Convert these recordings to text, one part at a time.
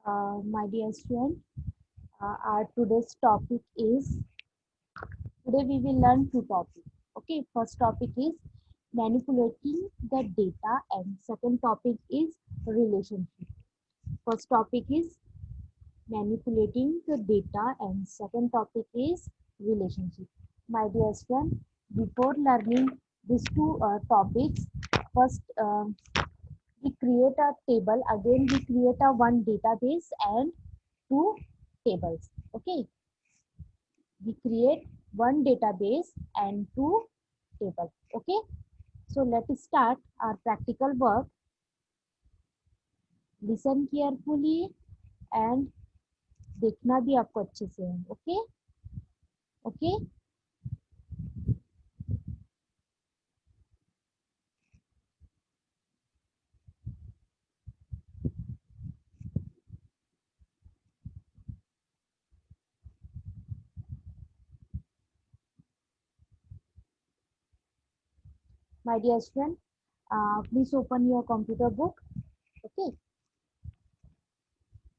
My dear student, our today's topic is, today we will learn two topics. Okay, first topic is manipulating the data and second topic is relationship. First topic is manipulating the data and second topic is relationship. My dear student, before learning these two topics, first we create a table, again we create a one database and two tables. Okay, we create one database and two tables. Okay, so let's start our practical work. Listen carefully and देखना भी आपको अच्छे से है. Okay, okay. My dear student, please open your computer book. Okay,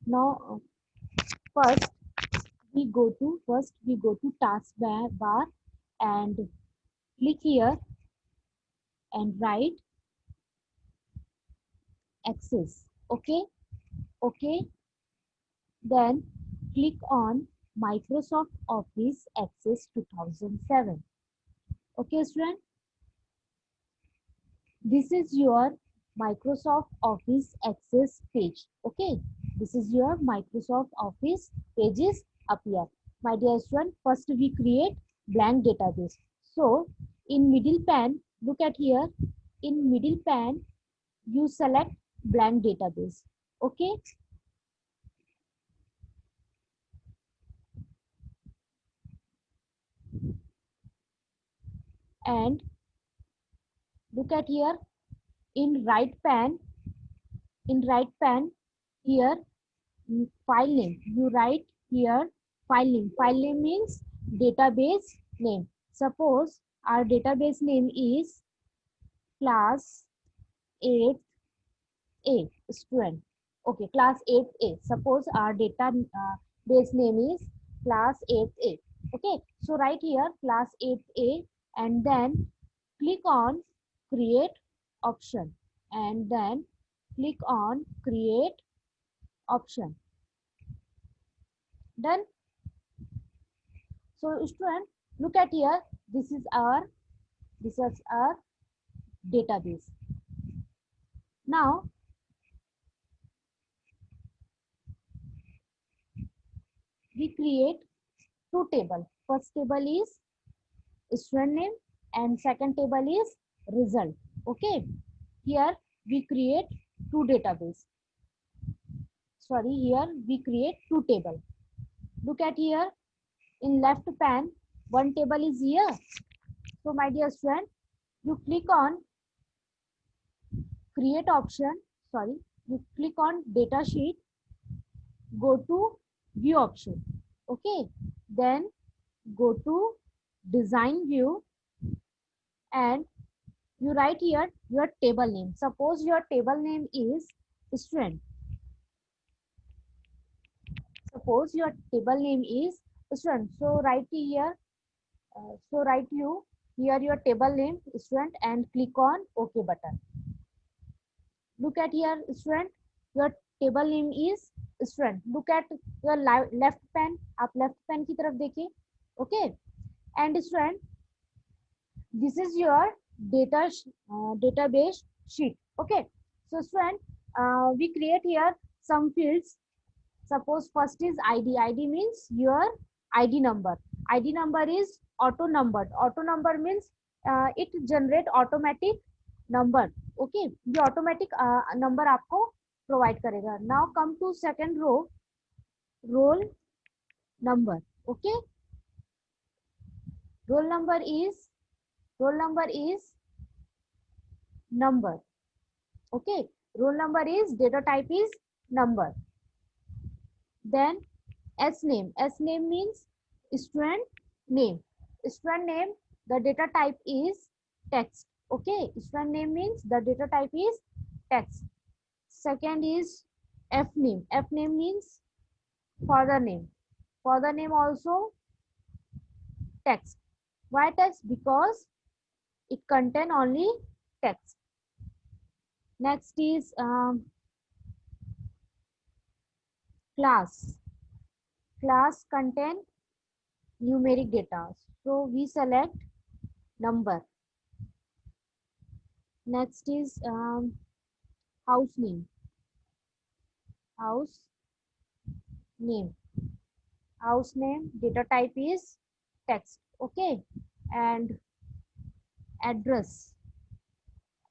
now first we go to task bar and click here and write access. Okay, okay. Then click on Microsoft Office Access 2007. Okay, student, this is your Microsoft Office Access page. Okay, this is your Microsoft Office pages appear. My dear student, first we create blank database. So in middle pane, look at here. In middle pane, you select blank database. Okay, and look at here. In right pane, here file name, you write here file name means database name. Suppose our database name is class 8th A student. Okay, class 8th A. Suppose our base name is class 8th A. Okay, so write here class 8th A and then click on create option and then click on create option. Done. So student, look at here. This is our database. Now we create two tables. First table is student name and second table is result. Okay. Here we create two database. Sorry, here we create two table. Look at here. In left pane, one table is here. So my dear student, you click on create option. Sorry, you click on data sheet. Go to view option. Okay, then go to design view and you write here your table name. Suppose your table name is student. Suppose your table name is student. So write here. Write you here your table name student and click on OK button. Look at here student. Your table name is student. Look at your left pen. आप left pen की तरफ देखिए. Okay. And student, this is your database sheet. Okay, so student, we create here some fields. Suppose first is id means your id number is auto number means it generate automatic number. Okay, ये automatic number आपको provide करेगा. Now come to second row, roll number. Okay, roll number is number. Okay, roll number is data type is number. Then s name means student name. The data type is text. Okay, student name means the data type is text. Second is F name means father name. Father name also text. Why text? Because it contain only text. Next is class. Class contain numeric data. So we select number. Next is house name. House name. House name data type is text. Okay. And address.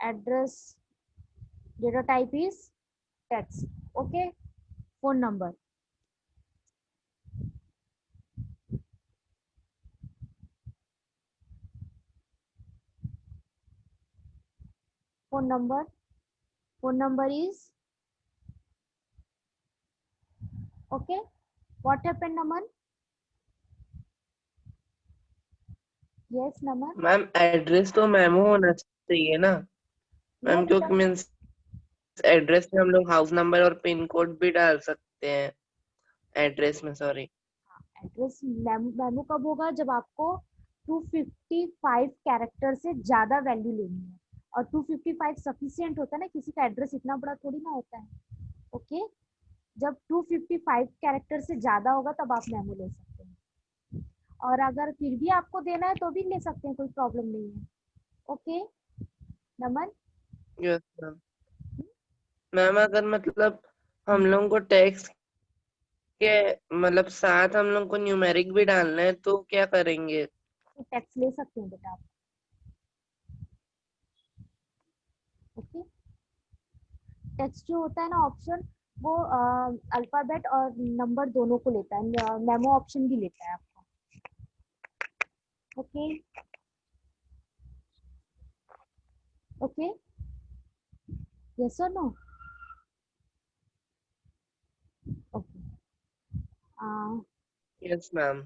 Address data type is text. Okay. Phone number. Phone number. Phone number is okay. What happened, Naman? Yes, Naman. Ma'am address तो memo होना चाहिए ना No, ma'am, beta. क्योंकि means address में हम लोग house number और pin code भी डाल सकते हैं, एड्रेस में, सॉरी। एड्रेस मेमो कब होगा? जब आपको 255 कैरेक्टर से ज्यादा वैल्यू लेनी है, और 255 सफिशिएंट होता है ना, किसी का एड्रेस इतना बड़ा थोड़ी ना होता है। ओके, जब 255 कैरेक्टर से ज्यादा होगा तब आप मेमो ले सकते हैं, और अगर फिर भी आपको देना है तो भी ले सकते हैं, कोई प्रॉब्लम नहीं है। Okay Naman. Yes ma'am. Ma'am अगर मतलब हम लोग को टेक्स्ट के मतलब साथ हम लोग को न्यूमेरिक भी डालना है तो क्या करेंगे? तो टेक्स्ट ले सकते हैं बेटा आप। ओके, टेक्स्ट जो होता है ना ऑप्शन, वो अल्फाबेट और नंबर दोनों को लेता है, मेमो ऑप्शन भी लेता है आपको। ओके ओके, यस और no? Okay, yes ma'am.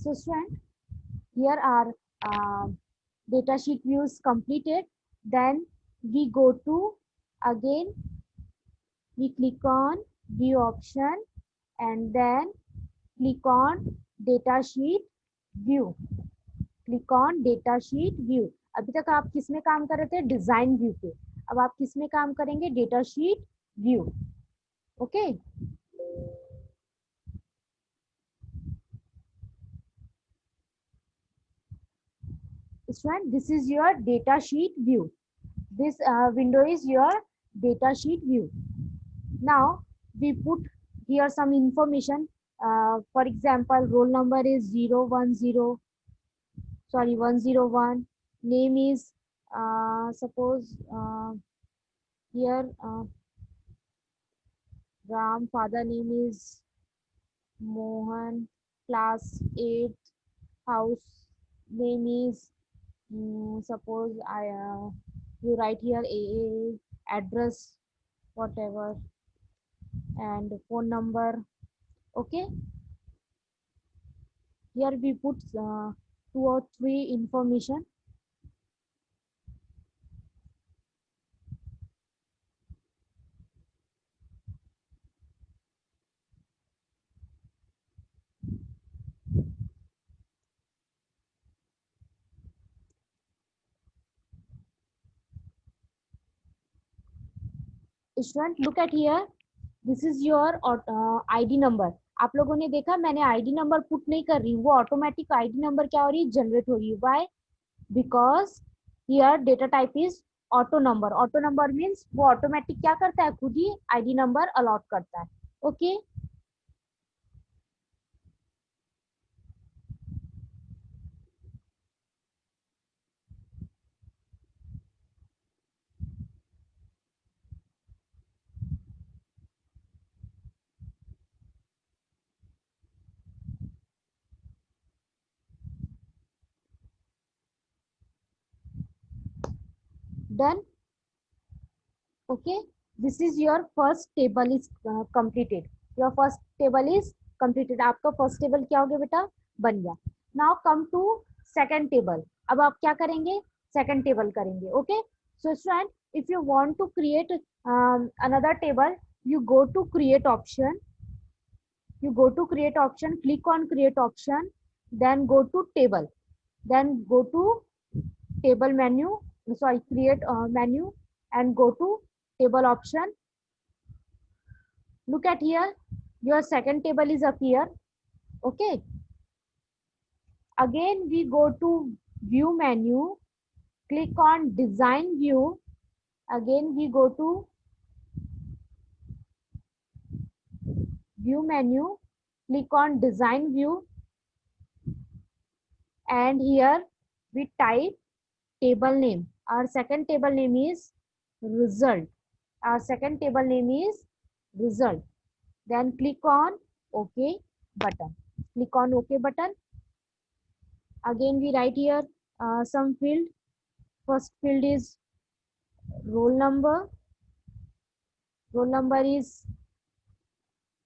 so student, here are data sheet views completed. Then we go to, again we click on view option, and then click on data sheet view. Click on data sheet view. अभी तक आप किस में काम कर रहे थे? Design view पे। अब आप किस में काम करेंगे? Data sheet view. Okay, student, this is your data sheet view. This window is your data sheet view. Now we put here some information. For example, roll number is 010, sorry 101. Name is suppose here Ram. Father name is Mohan. Class 8. House name is suppose I you write here AA, address whatever, and phone number. Okay, here we put 2 or 3 information. Student, look at here, this is your ID number. आप लोगों ने देखा मैंने ID number put नहीं कर रही हूँ, वो ऑटोमेटिक आईडी नंबर क्या हो रही है? जनरेट हो रही है। Why? Because here data type is auto number. Auto number means वो ऑटोमेटिक क्या करता है? खुद ही आईडी नंबर अलॉट करता है। Okay, done. okay, this is your first table is completed. Your first table is completed. आपका first table क्या हो गया बेटा? बन गया। now come to second table. अब आप क्या करेंगे? second table करेंगे। okay, so student, if you want to create another table, you go to create option, click on create option, then go to table, then go to table menu, sorry, create menu, and go to table option. Look at here, your second table is up here. Okay, again we go to view menu, click on design view, again we go to view menu, click on design view, and here we type table name. Our second table name is result. Our second table name is result. Then click on OK button. Click on OK button. Again we write here some field. First field is roll number. Roll number is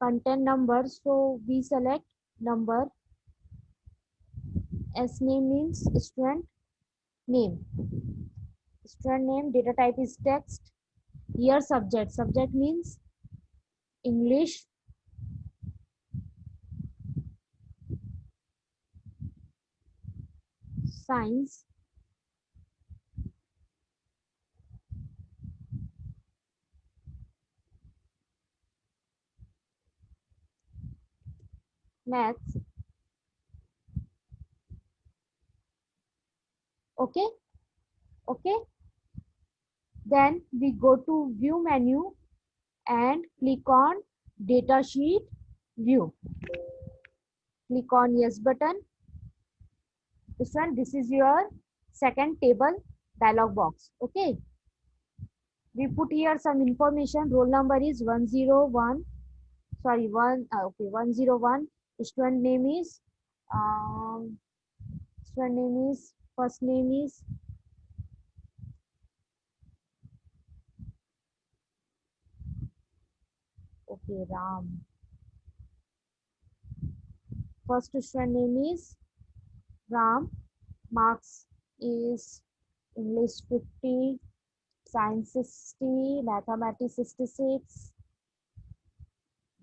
content number, so we select number. S name means student name. Student name, data type is text. Here subject. Subject means English. Science. Maths. Okay. Okay. Then we go to view menu and click on data sheet view. Click on yes button. This is your second table dialog box. Okay. We put here some information. Roll number is 101. Sorry, 101. Student name is first name is okay, Ram. First student name is Ram. Marks is English 50, Science 60, Mathematics 66.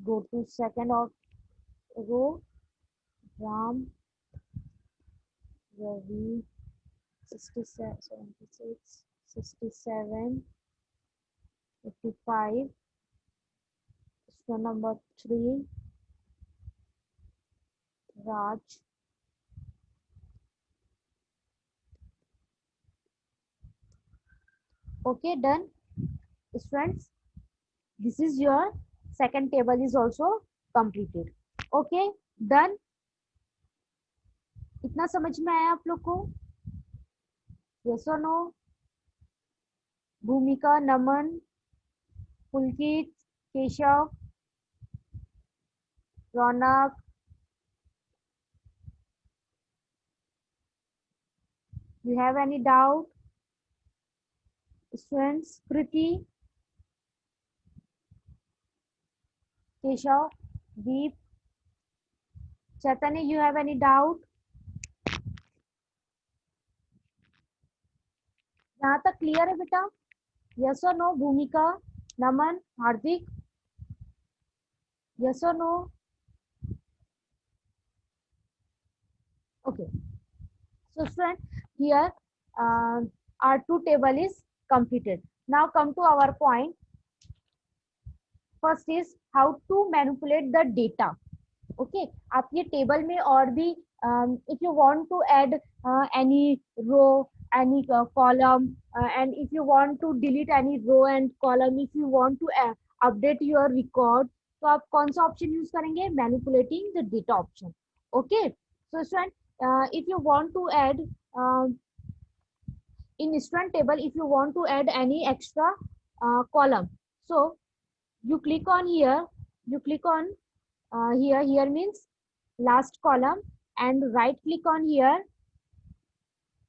Go to second of row, Ram, Ravi, 67, 76, 67, 55. Student number 3, Raj. Okay, done. Students, this is your second table is also completed. Okay, done. इतना समझ में आया आप लोग को? Yes or no? भूमिका, नमन, पुलकित, केशव, रौनक, you have any doubt? Students, Kriti, Keshav, Deep, Chaitanya, you have any doubt? यहाँ तक क्लियर है बेटा? Yes or no? भूमिका, नमन, हार्दिक, yes or no? Okay. So friend, here our two table is completed. Now come to our point. First is how to manipulate the data. Okay, आप ये table में और भी if you want to add any row, any column, and if you want to delete any row and column, if you want to update your record, तो आप कौन सा option use करेंगे? Manipulating the data option. Okay, so student, if you want to add in student table, if you want to add any extra column, so you click on here, you click on here means last column, and right click on here,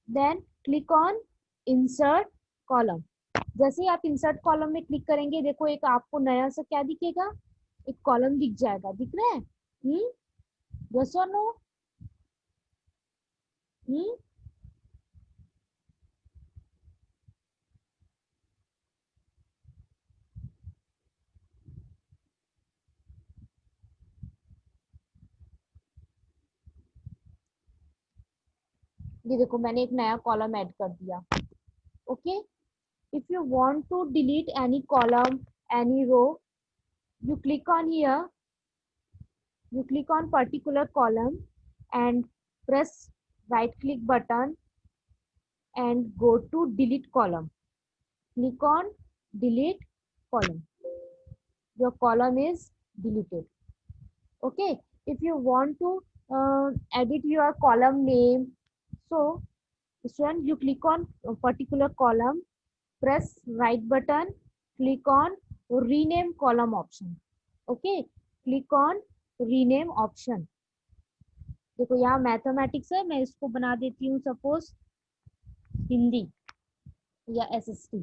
then click on insert column. जैसे ही आप insert column में click करेंगे, देखो एक आपको नया सा क्या दिखेगा? एक कॉलम दिख जाएगा. दिख रहा है? Yes or no? ये देखो मैंने एक नया कॉलम ऐड कर दिया। Okay, if you want to delete any column, any row, you click on here, you click on particular column and press right click button and go to delete column. Click on delete column. Your column is deleted. Okay, if you want to edit your column name, so student, you click on a particular column, press right button, click on rename column option. Okay, click on rename option. देखो यहाँ mathematics है, मैं इसको बना देती हूँ suppose Hindi या SST.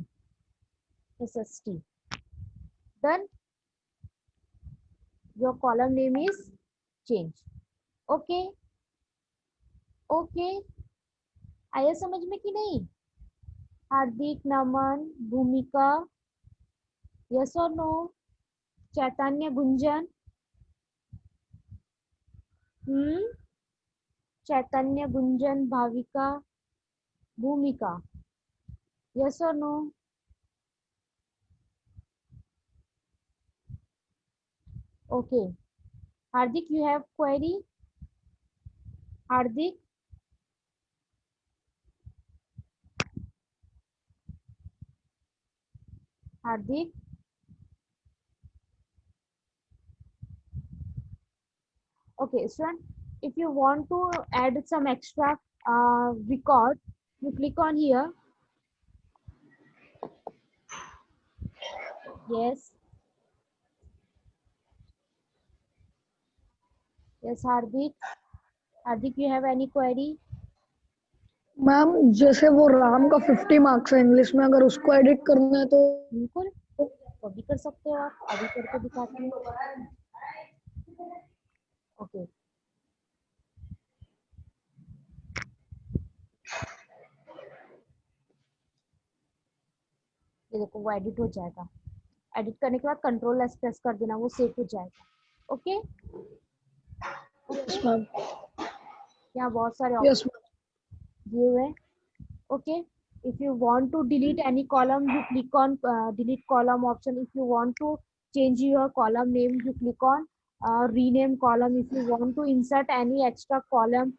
Then your column name is change. Okay okay, आया समझ में कि नहीं? हार्दिक, नमन, भूमिका, यस और नो? चैतन्य, गुंजन, चैतन्य, गुंजन, भाविका, भूमिका, यस और no? Okay, Hardik, you have query? Hardik, Hardik, okay student, if you want to add some extra record, you click on here. Yes, yes, Hardik, you have any query? Ma'am जैसे वो राम का 50 मार्क्स है English में, अगर उसको edit करना है तो बिल्कुल, तो भी कर सकते हो आप, अभी करके दिखाती हूँ। ओके, ये देखो वो एडिट हो जाएगा। एडिट करने के बाद कंट्रोल एस प्रेस कर देना, वो सेव हो जाएगा। ओके यस मैम, यहाँ बहुत सारे यस ऑप्शन दिए हुए हैं। Okay, if you want to delete any column, you click on delete column option. If you want to change your column name, you click on rename column. If you want to insert any extra column,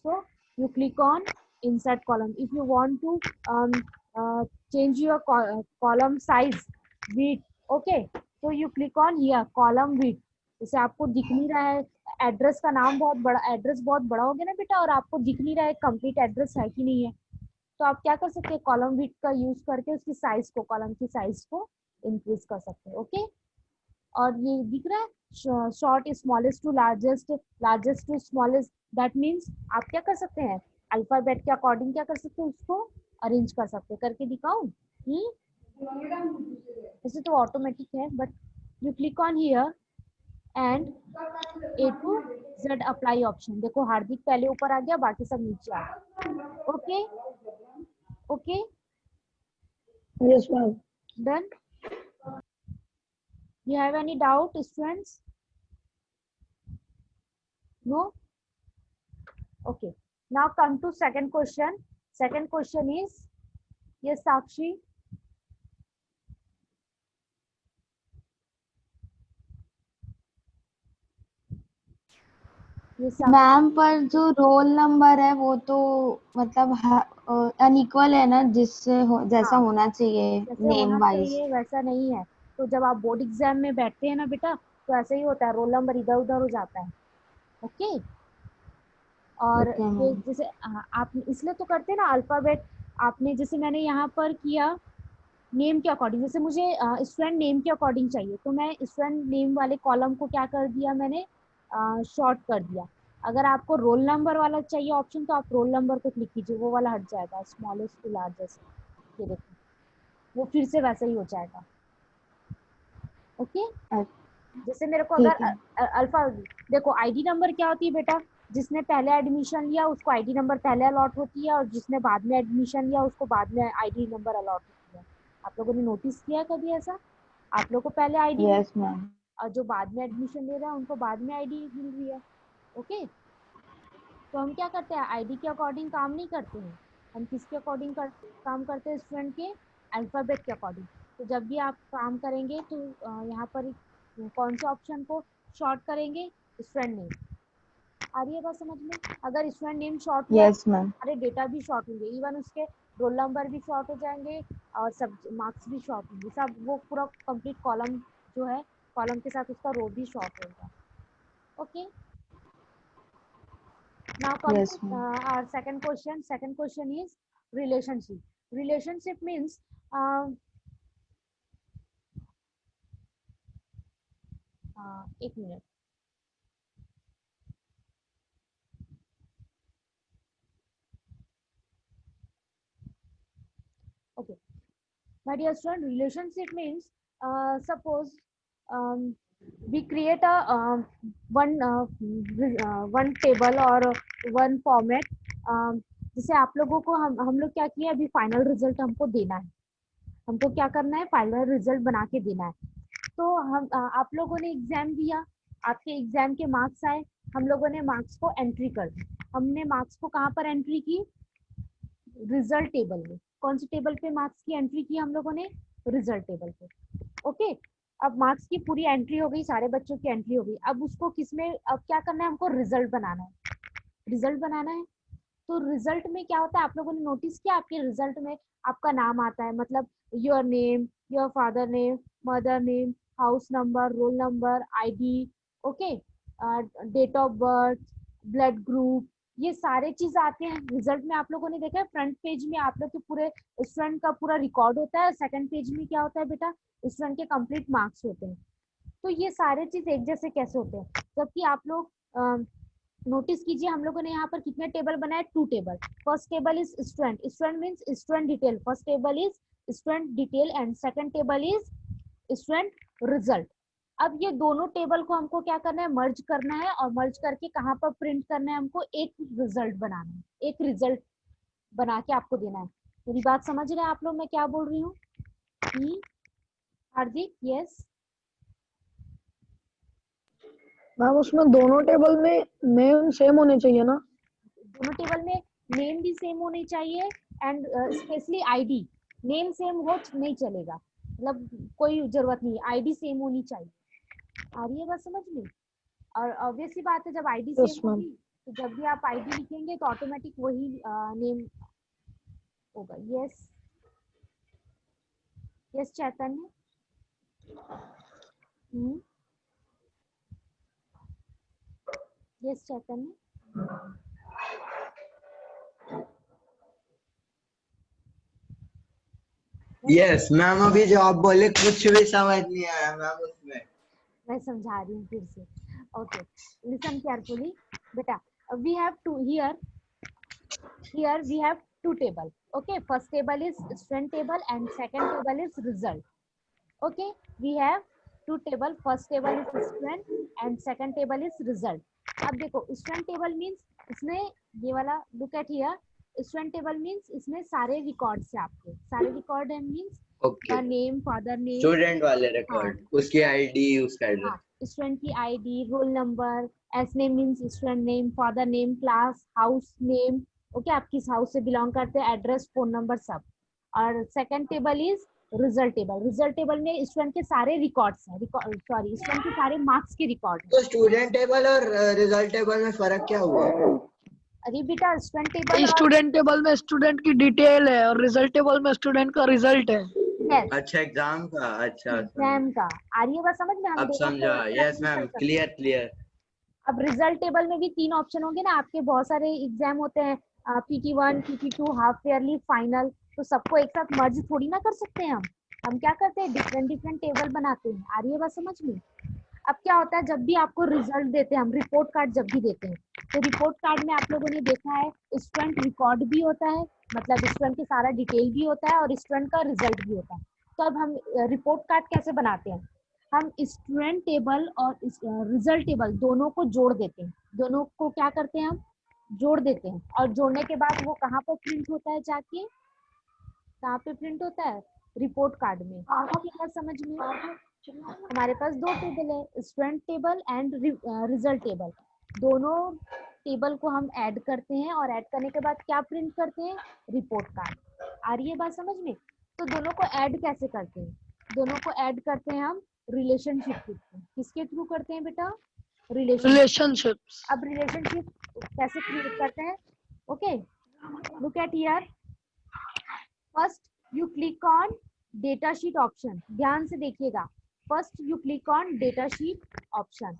so you click on insert column. If you want to change your column size, width, okay, so you click on here column width. जैसे आपको दिख नहीं रहा है address का नाम, बहुत बड़ा एड्रेस, बहुत बड़ा हो गया ना बेटा, और आपको दिख नहीं रहा है कंप्लीट एड्रेस है कि नहीं है, तो आप क्या कर सकते हैं, कॉलम विड्थ का यूज करके उसकी साइज को, कॉलम की साइज को इंक्रीज कर सकते हैं। ओके, और ये दिख रहा है short smallest to largest, largest to smallest, that means आप क्या कर सकते हैं, अल्फाबेट के अकॉर्डिंग क्या कर सकते हैं, उसको अरेंज कर सकते हैं। करके दिखाऊं? वैसे तो ऑटोमेटिक है, but you click on here and A to Z apply option. देखो हार्दिक पहले ऊपर आ गया, बाकी सब नीचे आ गया। Okay okay, yes ma'am, done. You have any doubt, students? No? Okay. Now come to second question. Second question is, yes, Sakshi? Ma'am पर जो रोल नंबर है वो तो मतलब अनइक्वल है ना, जिससे जैसा होना चाहिए जैसे नेम होना वाइज। चाहिए वैसा नहीं है, तो जब आप बोर्ड एग्जाम में बैठते हैं ना बेटा, तो ऐसे ही होता है, रोल नंबर इधर उधर हो जाता है। ओके, और ओके ये मैम, जैसे आप इसलिए तो करते हैं ना अल्फाबेट, आपने जैसे मैंने यहाँ पर किया नेम के अकॉर्डिंग, जैसे मुझे स्टूडेंट नेम के अकॉर्डिंग चाहिए, तो मैं स्टूडेंट नेम वाले कॉलम को क्या कर दिया मैंने, शॉर्ट कर दिया। अगर आपको रोल नंबर वाला चाहिए ऑप्शन, तो आप रोल नंबर को क्लिक कीजिए, वो वाला हट जाएगा, स्मॉलेस्ट टू लार्जेस्ट, ये देखो वो फिर से वैसा ही हो जाएगा। ओके, जैसे मेरे को ठीक अगर है। अल्फा, देखो आईडी नंबर क्या होती है बेटा, जिसने पहले एडमिशन लिया उसको आईडी नंबर पहले अलॉट होती है, और जिसने बाद में एडमिशन लिया उसको बाद में आईडी नंबर अलॉट होती है। आप लोगों ने नोटिस किया है कभी ऐसा? आप लोगों को पहले आईडी यस मैम, और जो बाद में एडमिशन ले रहा है उनको बाद में आईडी मिल रही है। ओके, तो हम क्या करते हैं, आईडी के अकॉर्डिंग काम नहीं करते हैं, हम किसके अकॉर्डिंग काम करते हैं, स्टूडेंट के अल्फाबेट के अकॉर्डिंग। तो जब भी आप काम करेंगे तो यहाँ पर कौन से ऑप्शन को शॉर्ट करेंगे, स्टूडेंट नेम। आ रही है बात समझ में? अगर स्टूडेंट नेम शॉर्ट हुआ यस मैम। सारे डेटा भी शॉर्ट होंगे, इवन उसके रोल नंबर भी शॉर्ट हो जाएंगे और सब मार्क्स भी शॉर्ट होंगे, सब वो पूरा कंप्लीट कॉलम जो है, कॉलम के साथ उसका रो भी शॉर्ट होगा। Okay, now come Yes, to ma'am. our second question. Second question is relationship. Relationship means एक minute, okay, my dear student, relationship means suppose we create a one table or one format, जैसे आप लोगों को हम लोग क्या किए, अभी फाइनल रिजल्ट हमको देना है, हमको क्या करना है, फाइनल रिजल्ट बना के देना है। तो हम आप लोगों ने एग्जाम दिया, आपके एग्जाम के मार्क्स आए, हम लोगों ने मार्क्स को एंट्री कर दी। हमने मार्क्स को कहाँ पर एंट्री की, रिजल्ट टेबल में। कौन सी टेबल पे मार्क्स की एंट्री की हम लोगों ने, रिजल्ट टेबल पे। ओके, अब मार्क्स की पूरी एंट्री हो गई, सारे बच्चों की एंट्री हो गई। अब उसको किसमें, अब क्या करना है, हमको रिजल्ट बनाना है, रिजल्ट बनाना है। तो रिजल्ट में क्या होता है, आप लोगों ने नोटिस किया, आपके रिजल्ट में आपका नाम आता है, मतलब your name, your father name, mother name, house number, roll number, ID, okay, date of birth, blood group, ये सारे चीज आते हैं रिजल्ट में। आप लोगों ने देखा है फ्रंट पेज में आप लोग के पूरे स्टूडेंट का पूरा रिकॉर्ड होता है, सेकंड पेज में क्या होता है बेटा, स्टूडेंट के कंप्लीट मार्क्स होते हैं। तो ये सारे चीज एक जैसे कैसे होते हैं, जबकि आप लोग नोटिस कीजिए, हम लोगों ने यहाँ पर कितने टेबल बनाए, 2 table. First table is student, student means student detail, first table is student detail and second table is student result. अब ये दोनों टेबल को हमको क्या करना है, मर्ज करना है, और मर्ज करके कहाँ पर प्रिंट करना है, हमको एक रिजल्ट बनाना है, एक रिजल्ट बना के आपको देना है। मेरी बात समझ रहे हैं आप लोग, मैं क्या बोल रही हूँ? हार्दिक, यस। मैम उसमें दोनों टेबल में नेम सेम होने चाहिए ना? दोनों टेबल में नेम भी सेम होनी चाहिए and specially ID. Name same हो नहीं चलेगा, मतलब कोई जरूरत नहीं, आईडी सेम होनी चाहिए। आ रही है बात समझ में? और ऑब्वियसली बात है, जब आईडी यस सेम मैम। होगी तो जब भी आप आईडी लिखेंगे तो ऑटोमेटिक वही नेम होगा। यस, यस चैतन्य। यस चैतन्य। यस मैम, अभी जो आप बोले कुछ भी समझ नहीं आया मैम उसमें। मैं समझा रही हूँ फिर से। ओके, लिसन केयरफुली बेटा, we have to here we have 2 table. Okay, first table is student table and second table is result. Okay, we have 2 table, first table is student and second table is result. अब देखो student table means इसमें ये वाला, look at here, student table means इसमें सारे records है, आपके सारे रिकॉर्ड है, means okay, name, father name, student वाले रिकॉर्ड, उसकी आईडी, उसका हाँ, एड्रेस। स्टूडेंट की ID, roll number, S name means student name, father name, class, house name, okay, आप किस हाउस से बिलोंग करते हैं, एड्रेस, फोन नंबर, सब। और second table is result table. Result table में स्टूडेंट के सारे रिकॉर्ड्स हैं, सॉरी, स्टूडेंट के सारे मार्क्स के रिकॉर्ड हैं। तो स्टूडेंट टेबल और रिजल्ट टेबल में फर्क क्या हुआ? अरे बेटा, स्टूडेंट टेबल और स्टूडेंट टेबल में स्टूडेंट की डिटेल है और रिजल्ट टेबल में स्टूडेंट का रिजल्ट है। यस, अच्छा, एग्जाम का, अच्छा एग्जाम का। आ रही है बात समझ में? हम अब दोनों समझा। को यस मैम, क्लियर क्लियर। अब रिजल्ट टेबल में भी 3 ऑप्शन होंगे ना, आपके बहुत सारे एग्जाम होते हैं, PT1, PT2, half yearly, final, तो सबको एक साथ मर्ज थोड़ी ना कर सकते हैं हम क्या करते हैं, डिफरेंट डिफरेंट टेबल बनाते हैं। आ रही है बात समझ में? अब क्या होता है, जब भी आपको रिजल्ट देते हैं हम, रिपोर्ट कार्ड जब भी देते हैं, तो रिपोर्ट कार्ड में आप लोगों ने देखा है स्टूडेंट रिकॉर्ड भी होता है, मतलब स्टूडेंट के सारा डिटेल भी होता है और स्टूडेंट का रिजल्ट भी होता है। तो अब हम रिपोर्ट कार्ड कैसे बनाते हैं, हम स्टूडेंट टेबल और रिजल्ट टेबल दोनों को जोड़ देते हैं, दोनों को क्या करते हैं, हम जोड़ देते हैं, और जोड़ने के बाद वो कहाँ पर प्रिंट होता है, जाके कहाँ पे प्रिंट होता है, रिपोर्ट कार्ड में। क्या समझ में? हमारे पास 2 टेबल है, student table and result table, दोनों टेबल को हम ऐड करते हैं और ऐड करने के बाद क्या प्रिंट करते हैं, रिपोर्ट कार्ड। आ रही है बात समझ में? तो दोनों को ऐड कैसे करते हैं, दोनों को ऐड करते हैं हम रिलेशनशिप के थ्रू। किसके थ्रू करते हैं बेटा, relationships. अब रिलेशनशिप कैसे क्रिएट करते हैं, okay look at here. First you click on data sheet option, ध्यान से देखिएगा। First you click on data sheet option,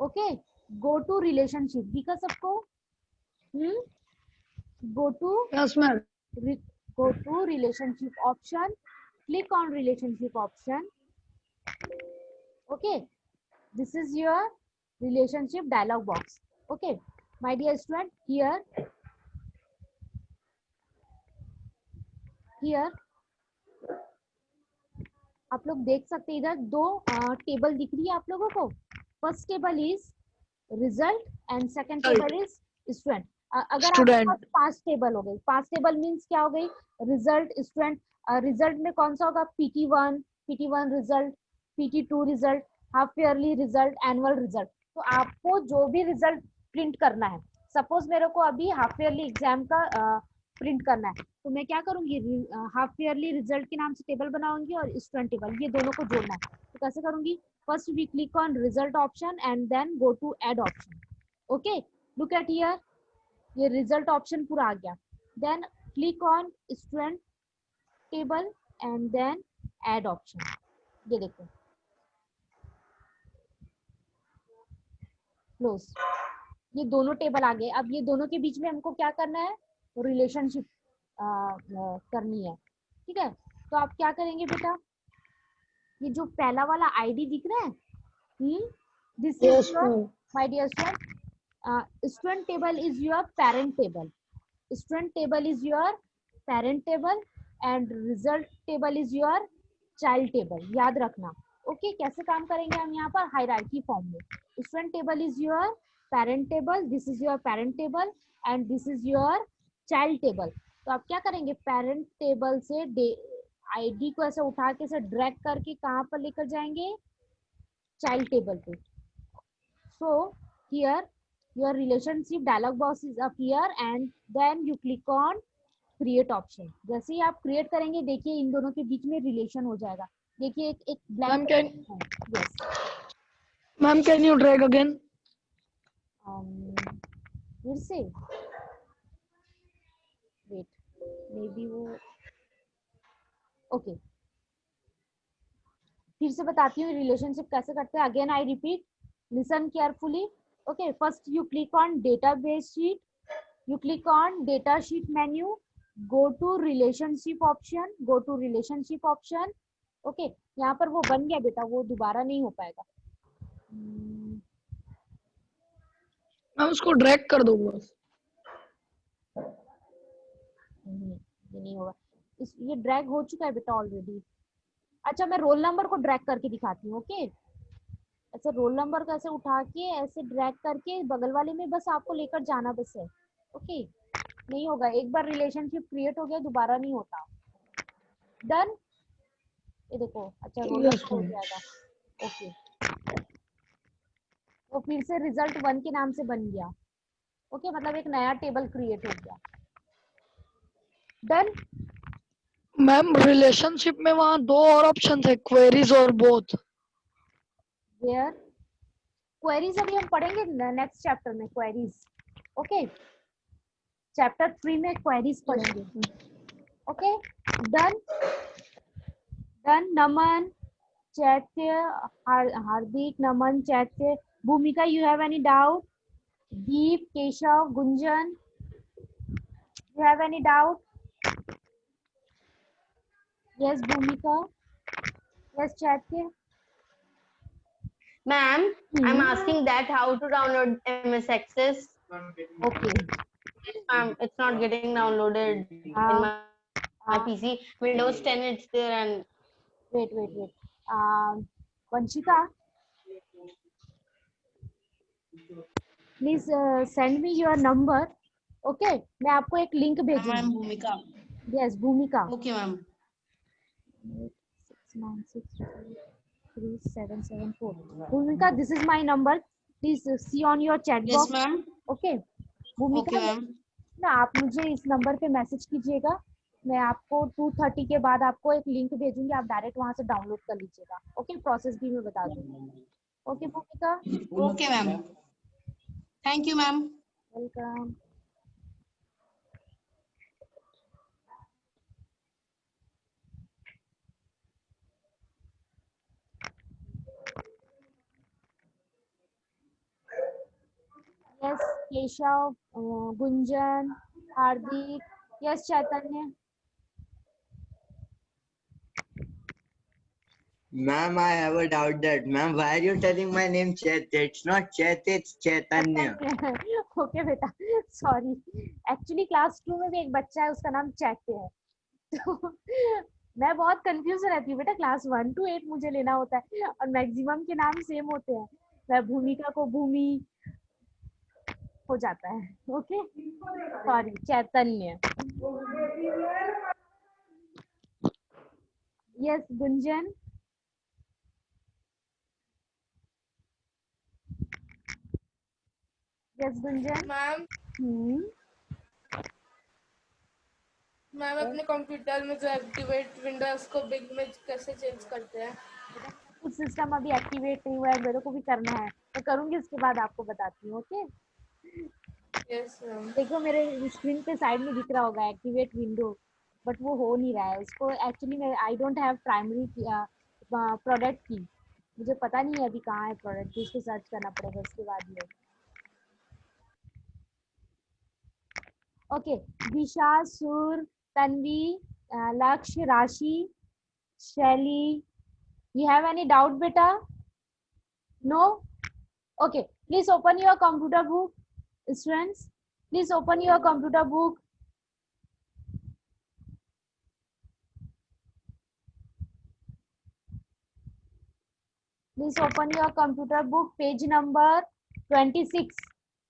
okay go to relationship, दिखा सबको? Go to Yes, ma'am. go to relationship option, click on relationship option, okay this is your relationship dialog box, okay my dear student, here आप लोग देख सकते हैं, इधर दो table दिख रही है आप लोगों को। First table is result and second table is student. अगर आपके पास 5 टेबल हो गई, 5 टेबल मींस क्या हो गई, रिजल्ट, स्टूडेंट। रिजल्ट में कौन सा होगा, PT1 result, PT2 result, half yearly result, annual result. तो आपको जो भी रिजल्ट प्रिंट करना है, सपोज मेरे को अभी हाफ ईयरली एग्जाम का प्रिंट करना है, तो मैं क्या करूंगी, हाफ ईयरली रिजल्ट के नाम से टेबल बनाऊंगी और स्टूडेंट टेबल, ये दोनों को जोड़ना है। तो कैसे करूंगी, first we click on result option and then go to add option, okay look at here, ये रिजल्ट ऑप्शन पूरा आ गया। Then click on student table and then add option, ये देखो क्लोज, ये दोनों टेबल आ गए। अब ये दोनों के बीच में हमको क्या करना है, रिलेशनशिप करनी है, ठीक है। तो आप क्या करेंगे बेटा, ये जो पहला वाला आईडी दिख रहा है, this is your, my dear student, student table is your parent table, student table is your parent table and result table is your child table, याद रखना, ओके कैसे काम करेंगे हम यहाँ पर हायरार्की फॉर्म में। Student table is your parent table, this is your parent table and this is your child table. तो आप क्या करेंगे, पेरेंट टेबल से आईडी को ऐसे उठा के ऐसे ड्रैग करके कहाँ पर लेकर जाएंगे, चाइल्ड टेबल पे। So here your relationship dialog box is up here and then you click on create option. जैसे ही आप क्रिएट करेंगे, देखिए इन दोनों के बीच में रिलेशन हो जाएगा। देखिए एक blank, yes Ma'am, can you drag again? फिर से वेट, मे बी वो, ओके फिर से बताती हूँ रिलेशनशिप कैसे करते हैं। Again I repeat, listen carefully, okay first you click on database sheet, you click on data sheet menu, go to relationship option, go to relationship option, okay यहाँ पर वो बन गया बेटा, वो दोबारा नहीं हो पाएगा। मैम उसको ड्रैग कर दो बस। ये नहीं होगा, ये ड्रैग हो चुका है बेटा ऑलरेडी। अच्छा मैं रोल नंबर को ड्रैग करके दिखाती हूँ, ओके ऐसे रोल नंबर को ऐसे उठा के ऐसे ड्रैग करके बगल वाले में बस आपको लेकर जाना बस है, ओके नहीं होगा, एक बार रिलेशनशिप क्रिएट हो गया दोबारा नहीं होता। डन, ये देखो, अच्छा रोल नंबर हो जाएगा, ओके तो फिर से रिजल्ट 1 के नाम से बन गया, ओके मतलब एक नया टेबल क्रिएट हो गया। डन मैम रिलेशनशिप में वहाँ 2 और ऑप्शन थे, क्वेरीज और बोथ। वेयर क्वेरीज अभी हम पढ़ेंगे नेक्स्ट चैप्टर में, क्वेरीज, ओके चैप्टर 3 में क्वेरीज पढ़ेंगे, ओके डन। डन, नमन, चैत्य, हार्दिक, नमन, चैत्य, भूमिका, you have any doubt? Deep, Keshav, Gunjan, you have any doubt? Yes भूमिका, यस चैत्य। Ma'am, I'm asking that how to download MS Access. Okay. It's not getting downloaded in my PC. Windows 10 it's there and wait. Vanshika, please send me your number. Okay, मैं आपको एक link भेजूंगी। Ma'am भूमिका। Yes, भूमिका। Okay ma'am. 6963774। भूमिका, this is my number. Please see on your chat Yes, box. ma'am. Okay. भूमिका Okay, ma'am. ना आप मुझे इस नंबर पे मैसेज कीजिएगा, मैं आपको 2:30 के बाद आपको एक लिंक भेजूंगी, आप डायरेक्ट वहां से डाउनलोड कर लीजिएगा। ओके, प्रोसेस भी मैं बता दूंगी। ओके भूमिका, Okay, ma'am. Thank you, ma'am. Welcome. Yes Keshav, Gunjan, Hardik, yes Chaitanya. Ma'am, I have a doubt that, ma'am, why are you telling my name Chet? It's not Chet, it's Chaitanya. Okay बेटा, sorry, actually class 2 में भी एक बच्चा है, उसका नाम चैत्य है। तो मैं बहुत कंफ्यूज रहती हूँ बेटा, क्लास 1 to 8 मुझे लेना होता है और मैक्सिमम के नाम सेम होते हैं। मैं भूमिका को भूमि हो जाता है। Okay sorry, Chaitanya. Yes Gunjan, yes Gunjan. Ma'am ma'am अपने कंप्यूटर में जो एक्टिवेट विंडोज को बिग में कैसे चेंज करते हैं? कुछ सिस्टम अभी एक्टिवेट नहीं हुआ है, मेरे को भी करना है, मैं करूंगी, उसके बाद आपको बताती हूँ। Okay yes ma'am. देखो मेरे स्क्रीन पे साइड में दिख रहा होगा एक्टिवेट विंडो, बट वो हो नहीं रहा है उसको। एक्चुअली मैं I don't have primary product की, मुझे पता नहीं है अभी कहाँ है प्रोडक्ट की, उसको सर्च करना पड़ेगा उसके बाद में। ओके दिशा, सुर, तन्वी, लक्ष्य, राशि, शैली, you have any doubt beta? No? Okay, please open your computer book, students. Please open your computer book. Please open your computer book, page number 26.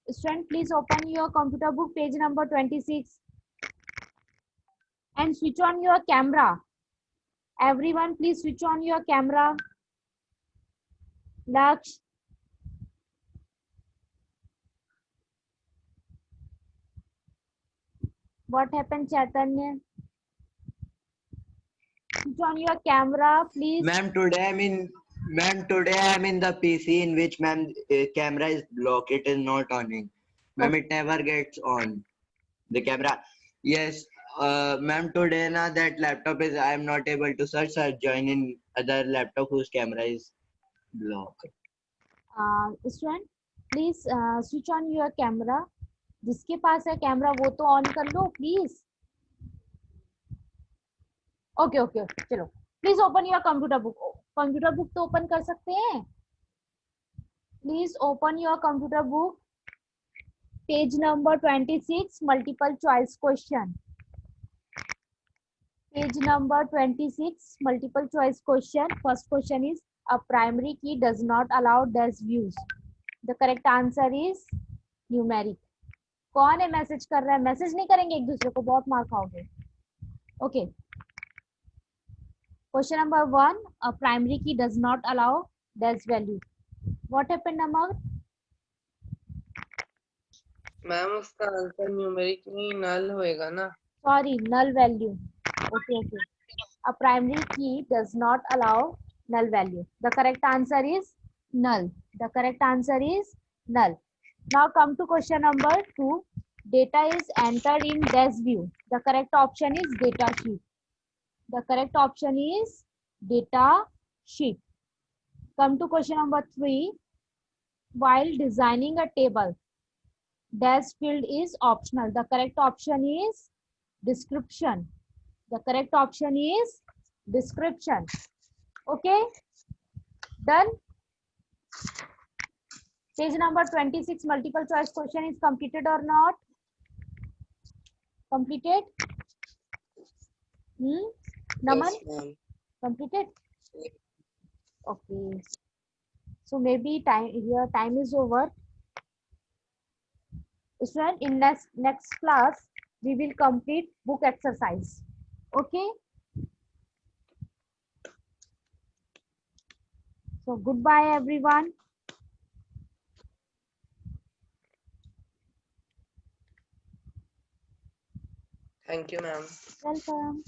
Student, please open your computer book, page number 26. And switch on your camera. Everyone, please switch on your camera. Laksh. What happened, Chaitanya? Switch on your camera, please. Ma'am, today I'm in the PC in which ma'am camera is blocked. It is not on. Ma'am, it never gets on. The camera. Yes, ma'am, today na that laptop is I am not able to search. I join in other laptop whose camera is blocked. Student, please switch on your camera. जिसके पास है camera वो तो on कर लो please. Okay okay okay चलो, please open your computer book. Computer book तो open कर सकते हैं, please open your computer book, page number 26, multiple choice question. Page number 26, multiple choice question. First question is a primary key does not allow dash views. The correct answer is numeric. कौन है message कर रहा है? Message नहीं करेंगे एक दूसरे को, बहुत मार खाओगे। Okay question number 1, a primary key does not allow dash value. What happened Amar? Ma'am उसका आंसर न्यूमेरिक नहीं नल होएगा ना। Sorry, null value. Okay okay, a primary key does not allow null value. The correct answer is null. The correct answer is null. Now come to question number 2. Data is entered in dash view. The correct option is data sheet. The correct option is data sheet. Come to question number 3. While designing a table, dash field is optional. The correct option is description. The correct option is description. Okay, done. Page number 26, multiple choice question is completed or not? Completed? Naman? Yes, ma'am. Completed? Okay. So maybe time is over. Student, in next class we will complete book exercise. Okay. So goodbye everyone. Thank you, ma'am. Welcome.